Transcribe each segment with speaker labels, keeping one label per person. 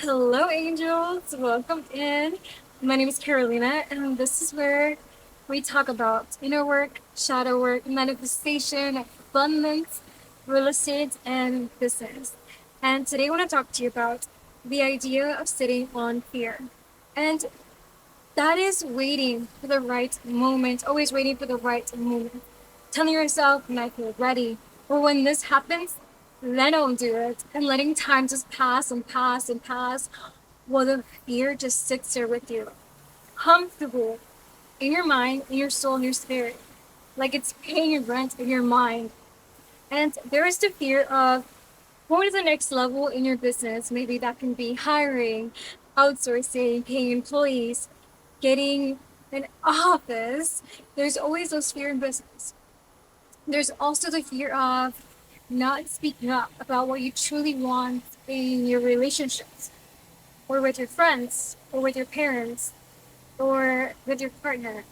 Speaker 1: Hello, angels. Welcome in. My name is Carolina, and this is where we talk about inner work, shadow work, manifestation, abundance, real estate, and business. And today I want to talk to you about the idea of sitting on fear. And that is waiting for the right moment, always waiting for the right moment. Telling yourself, when I feel ready, or when this happens, then I'll do it. And letting time just pass and pass and pass while the fear just sits there with you, comfortable in your mind, in your soul, in your spirit, like it's paying rent in your mind. And there is the fear of going to the next level in your business. Maybe that can be hiring, outsourcing, paying employees, getting an office. There's always those fear in business. There's also the fear of not speaking up about what you truly want in your relationships, or with your friends, or with your parents, or with your partner.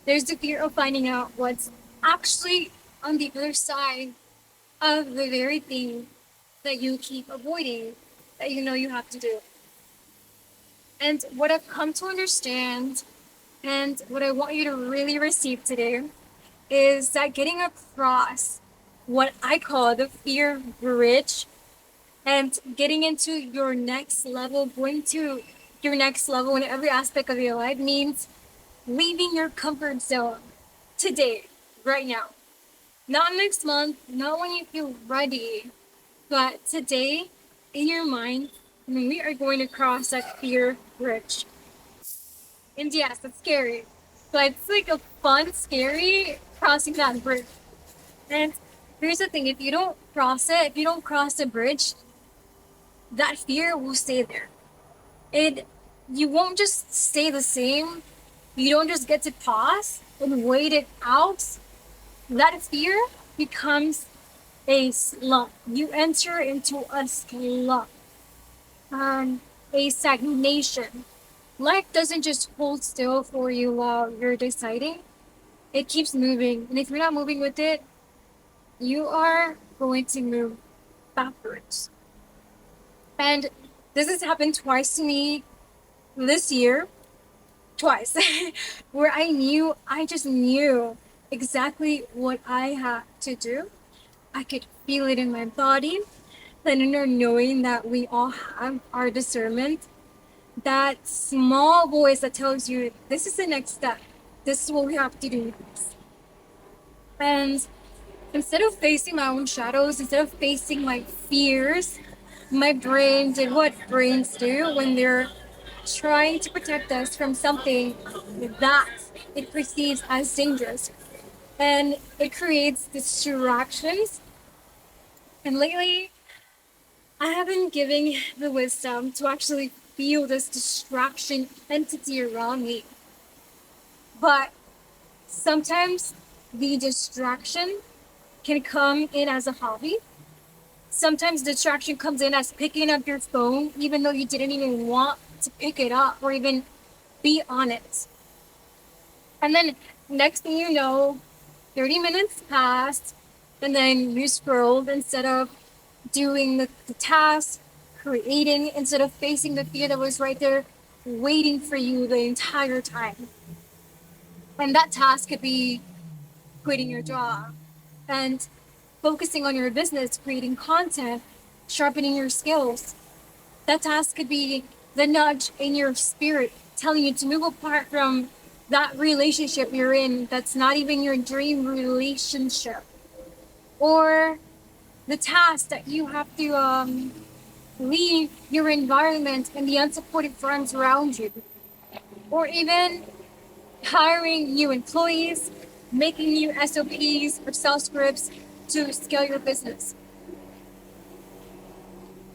Speaker 1: There's the fear of finding out what's actually on the other side of the very thing that you keep avoiding, that you know you have to do. And what I've come to understand, and what I want you to really receive today, is that getting across what I call the fear bridge and getting into your next level, going to your next level in every aspect of your life means leaving your comfort zone today, right now. Not next month, not when you feel ready, but today in your mind, when we are going to cross that fear bridge. And yes, it's scary, but it's like a fun, scary crossing that bridge. And here's the thing, if you don't cross it, if you don't cross the bridge, that fear will stay there. It You won't just stay the same. You don't just get to pause and wait it out. That fear becomes a slump. You enter into a slump, a stagnation. Life doesn't just hold still for you while you're deciding. It keeps moving. And if you're not moving with it, you are going to move backwards. And this has happened twice to me this year, twice, where I just knew exactly what I had to do. I could feel it in my body. Then, knowing that we all have our discernment, that small voice that tells you this is the next step, this is what we have to do next. And instead of facing my own shadows, instead of facing my fears, my brain did what brains do when they're trying to protect us from something that it perceives as dangerous. And it creates distractions. And lately, I have been giving the wisdom to actually feel this distraction entity around me. But sometimes the distraction can come in as a hobby. Sometimes distraction comes in as picking up your phone, even though you didn't even want to pick it up or even be on it. And then next thing you know, 30 minutes passed, and then you scrolled instead of doing the task, creating, instead of facing the fear that was right there waiting for you the entire time. And that task could be quitting your job and focusing on your business, creating content, sharpening your skills. That task could be the nudge in your spirit telling you to move apart from that relationship you're in that's not even your dream relationship. Or the task that you have to leave your environment and the unsupported friends around you. Or even hiring new employees, making new SOPs or sales scripts to scale your business.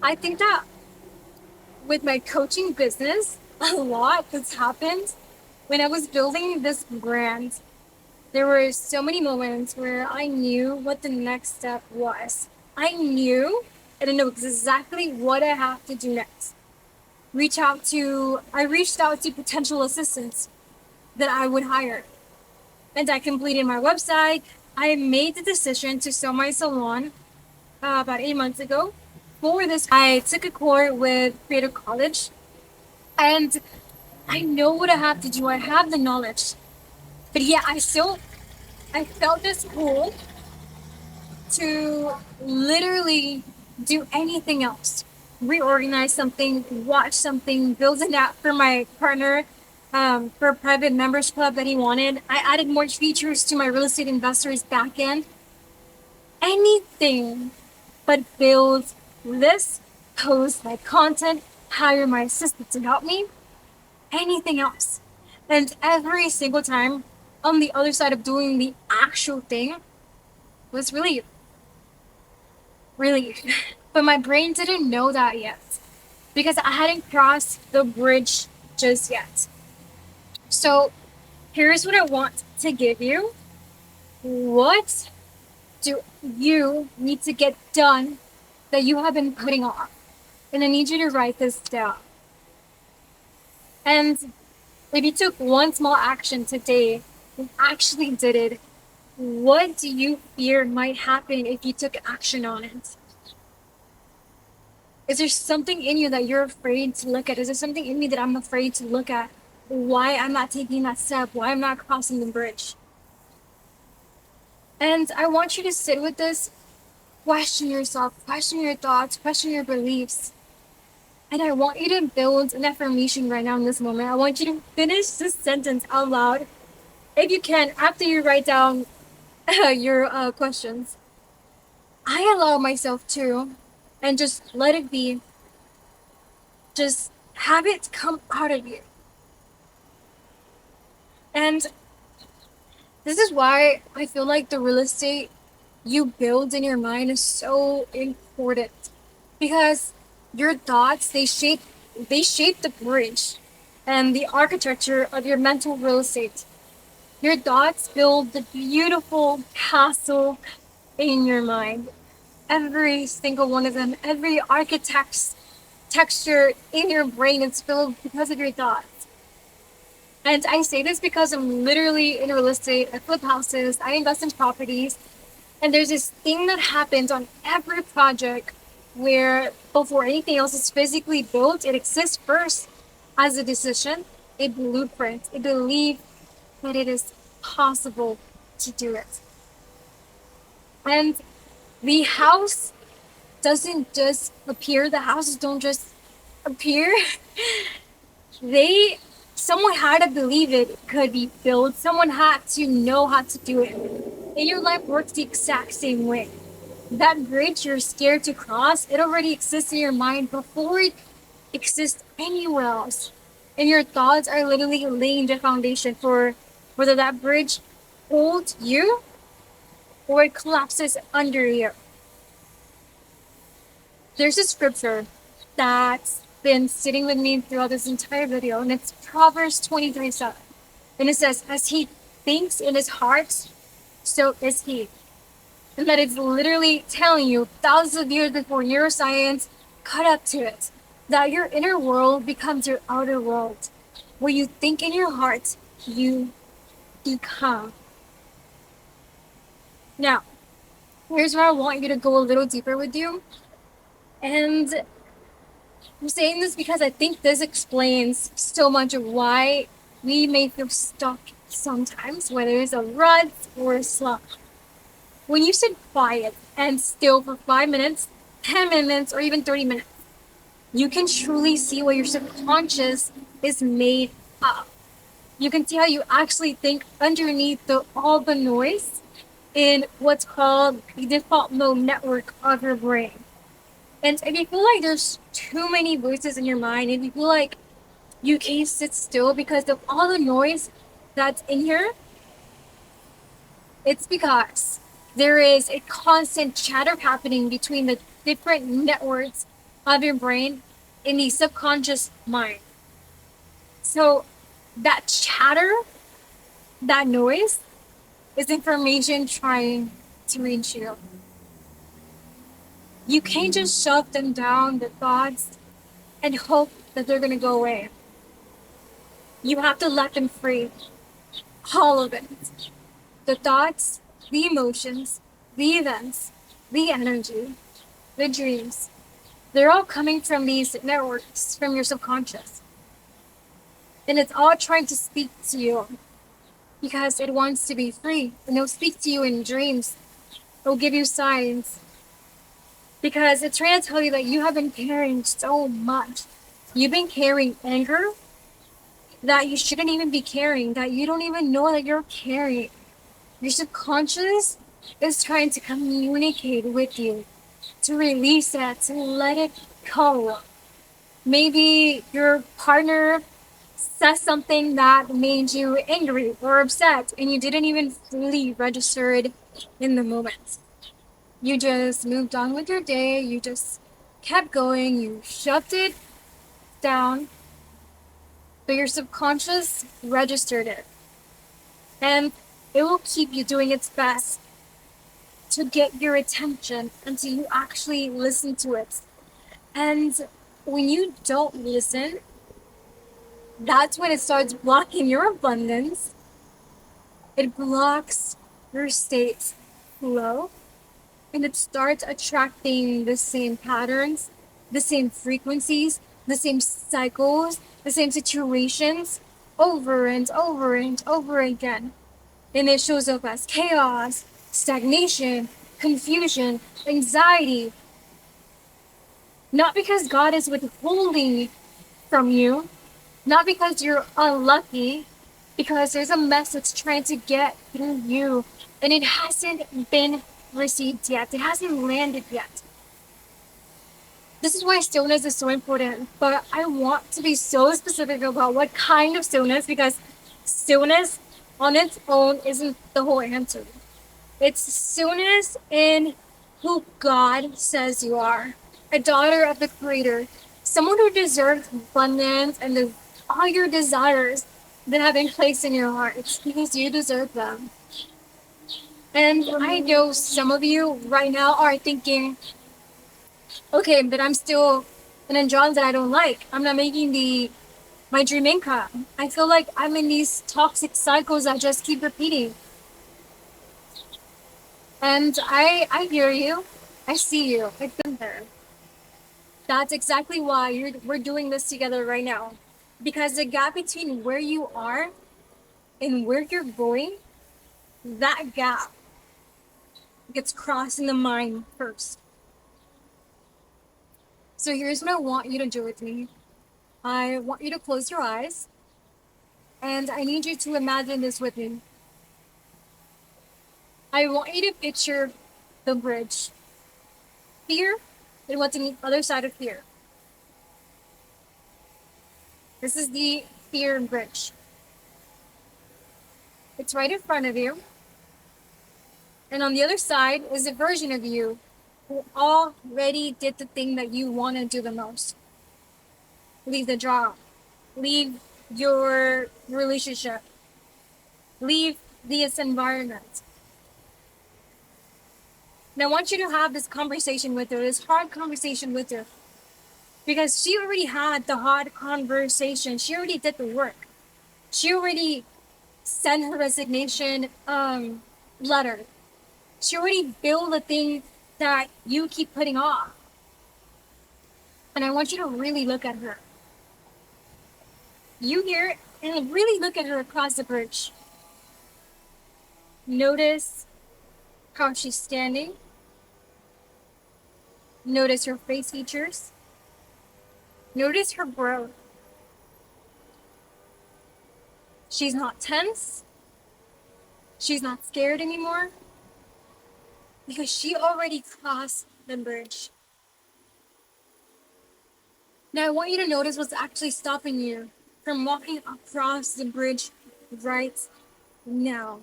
Speaker 1: I think that with my coaching business, a lot that's happened when I was building this brand. There were so many moments where I knew what the next step was. I knew and I know exactly what I have to do next. I reached out to potential assistants that I would hire. And I completed my website. I made the decision to sell my salon about 8 months ago before this, I took a course with Creative College, and I know what I have to do. I have the knowledge, but yeah, I felt this pull to literally do anything else. Reorganize something, watch something, build an app for my partner, for a private members club that he wanted. I added more features to my real estate investors backend. Anything but build this, post my content, hire my assistant to help me, anything else. And every single time on the other side of doing the actual thing was relief. Relief. But my brain didn't know that yet because I hadn't crossed the bridge just yet. So here's what I want to give you. What do you need to get done that you have been putting off? And I need you to write this down. And if you took one small action today and actually did it, what do you fear might happen if you took action on it? Is there something in you that you're afraid to look at? Is there something in me that I'm afraid to look at? Why I'm not taking that step? Why I'm not crossing the bridge? And I want you to sit with this, question yourself, question your thoughts, question your beliefs. And I want you to build an affirmation right now in this moment. I want you to finish this sentence out loud. If you can, after you write down your questions, I allow myself to, and just let it be. Just have it come out of you. And this is why I feel like the real estate you build in your mind is so important. Because your thoughts, they shape the bridge and the architecture of your mental real estate. Your thoughts build the beautiful castle in your mind. Every single one of them, every architect's texture in your brain is built because of your thoughts. And I say this because I'm literally in real estate. I flip houses, I invest in properties, and there's this thing that happens on every project where before anything else is physically built, it exists first as a decision, a blueprint, a belief that it is possible to do it. And the house doesn't just appear, the houses don't just appear. they Someone had to believe it could be built. Someone had to know how to do it. And your life works the exact same way. That bridge you're scared to cross, it already exists in your mind before it exists anywhere else. And your thoughts are literally laying the foundation for whether that bridge holds you or it collapses under you. There's a scripture that's been sitting with me throughout this entire video, and it's Proverbs 23:7. And it says, as he thinks in his heart, so is he. And that it's literally telling you thousands of years before neuroscience caught up to it, that your inner world becomes your outer world. Where you think in your heart, you become. Now, here's where I want you to go a little deeper with you. And I'm saying this because I think this explains so much of why we may feel stuck sometimes, whether it's a rut or a slump. When you sit quiet and still for 5 minutes, 10 minutes, or even 30 minutes, you can truly see what your subconscious is made of. You can see how you actually think underneath all the noise in what's called the default mode network of your brain. And if you feel like there's too many voices in your mind, if you feel like you can't sit still because of all the noise that's in here, it's because there is a constant chatter happening between the different networks of your brain in the subconscious mind. So that chatter, that noise, is information trying to reach you. You can't just shove them down, the thoughts, and hope that they're gonna go away. You have to let them free. All of it. The thoughts, the emotions, the events, the energy, the dreams. They're all coming from these networks, from your subconscious. And it's all trying to speak to you because it wants to be free. And it'll speak to you in dreams. It'll give you signs because it's trying to tell you that you have been carrying so much. You've been carrying anger that you shouldn't even be carrying, that you don't even know that you're carrying. Your subconscious is trying to communicate with you, to release that, to let it go. Maybe your partner says something that made you angry or upset, and you didn't even fully register it in the moment. You just moved on with your day, you just kept going, you shoved it down, but your subconscious registered it. And it will keep you doing its best to get your attention until you actually listen to it. And when you don't listen, that's when it starts blocking your abundance. It blocks your state flow, and it starts attracting the same patterns, the same frequencies, the same cycles, the same situations over and over and over again. And it shows up as chaos, stagnation, confusion, anxiety. Not because God is withholding from you, not because you're unlucky, because there's a message trying to get through you and it hasn't been received yet. It hasn't landed yet. This is why stillness is so important, but I want to be so specific about what kind of stillness because stillness on its own isn't the whole answer. It's stillness in who God says you are, a daughter of the Creator, someone who deserves abundance and all your desires that have been placed in your heart because you deserve them. And I know some of you right now are thinking, okay, but I'm still in a job that I don't like. I'm not making the my dream income. I feel like I'm in these toxic cycles that just keep repeating. And I hear you. I see you. I've been there. That's exactly why we're doing this together right now. Because the gap between where you are and where you're going, that gap gets crossed in the mind first. So here's what I want you to do with me. I want you to close your eyes and I need you to imagine this with me. I want you to picture the bridge. Fear and what's on the other side of fear. This is the fear bridge. It's right in front of you. And on the other side is a version of you who already did the thing that you want to do the most. Leave the job. Leave your relationship. Leave this environment. And I want you to have this conversation with her, this hard conversation with her. Because she already had the hard conversation. She already did the work. She already sent her resignation letter. She already built the thing that you keep putting off. And I want you to really look at her. You hear and really look at her across the bridge. Notice how she's standing. Notice her face features. Notice her growth. She's not tense. She's not scared anymore. Because she already crossed the bridge. Now I want you to notice what's actually stopping you from walking across the bridge right now.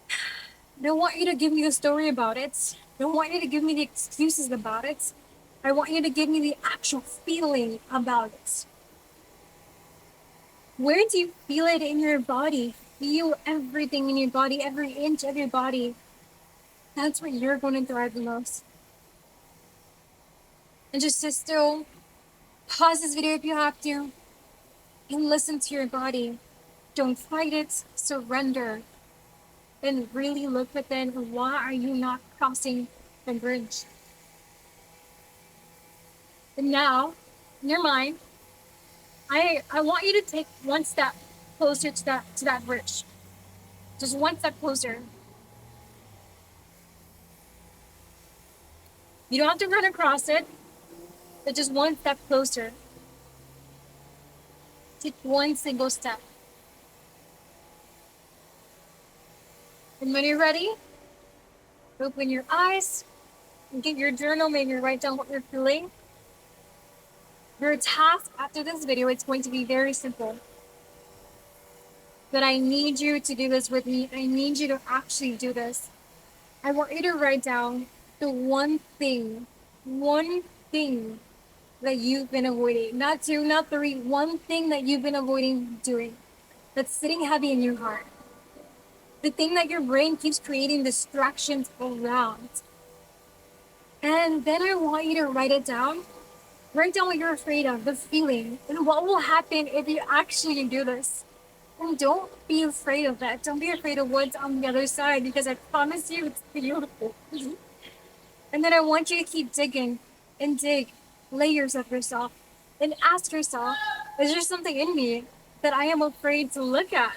Speaker 1: I don't want you to give me the story about it. I don't want you to give me the excuses about it. I want you to give me the actual feeling about it. Where do you feel it in your body? Feel everything in your body, every inch of your body. That's where you're going to thrive the most. And just sit still, pause this video if you have to, and listen to your body. Don't fight it, surrender. And really look within. Why are you not crossing the bridge? And now, in your mind, I want you to take one step closer to that bridge. Just one step closer. You don't have to run across it, but just one step closer. Take one single step. And when you're ready, open your eyes, get your journal, maybe write down what you're feeling. Your task after this video, it's going to be very simple. But I need you to do this with me. I need you to actually do this. I want you to write down the one thing that you've been avoiding. Not two, not three, one thing that you've been avoiding doing that's sitting heavy in your heart. The thing that your brain keeps creating distractions around. And then I want you to write it down. Write down what you're afraid of, the feeling, and what will happen if you actually do this. And don't be afraid of that. Don't be afraid of what's on the other side because I promise you it's beautiful. And then I want you to keep digging and dig layers of yourself and ask yourself, is there something in me that I am afraid to look at?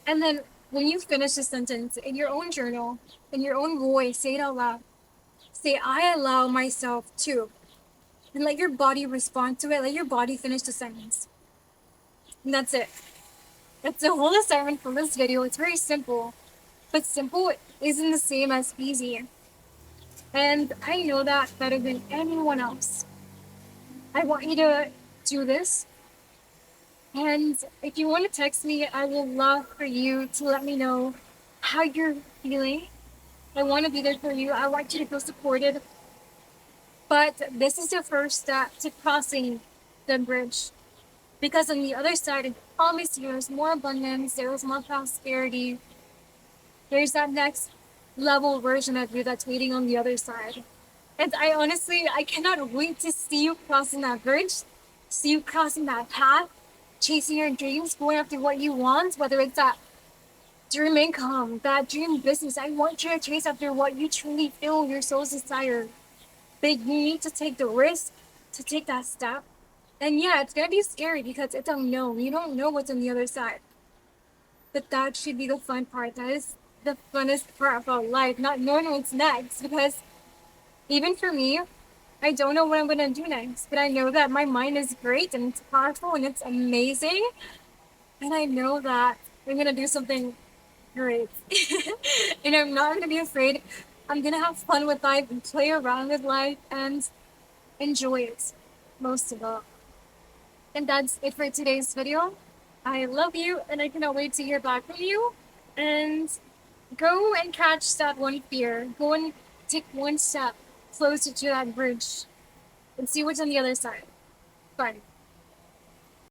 Speaker 1: And then when you finish the sentence in your own journal, in your own voice, say it out loud. Say, I allow myself to. And let your body respond to it. Let your body finish the sentence. And that's it. That's the whole assignment from this video. It's very simple. But simple isn't the same as easy. And I know that better than anyone else. I want you to do this. And if you want to text me, I will love for you to let me know how you're feeling. I want to be there for you. I want you to feel supported. But this is the first step to crossing the bridge. Because on the other side, I promise you, there's more abundance, there's more prosperity. There's that next level version of you that's waiting on the other side. And I honestly, I cannot wait to see you crossing that bridge, see you crossing that path, chasing your dreams, going after what you want, whether it's that dream income, that dream business. I want you to chase after what you truly feel your soul's desire. But you need to take the risk to take that step. And yeah, it's gonna be scary because it's unknown. You don't know what's on the other side. But that should be the fun part. That is the funnest part about life, not knowing what's next. Because even for me, I don't know what I'm gonna do next. But I know that my mind is great and it's powerful and it's amazing. And I know that I'm gonna do something great. And I'm not gonna be afraid. I'm gonna have fun with life and play around with life and enjoy it most of all. And that's it for today's video. I love you and I cannot wait to hear back from you. And go and catch that one fear. Go and take one step closer to that bridge and see what's on the other side. Fun.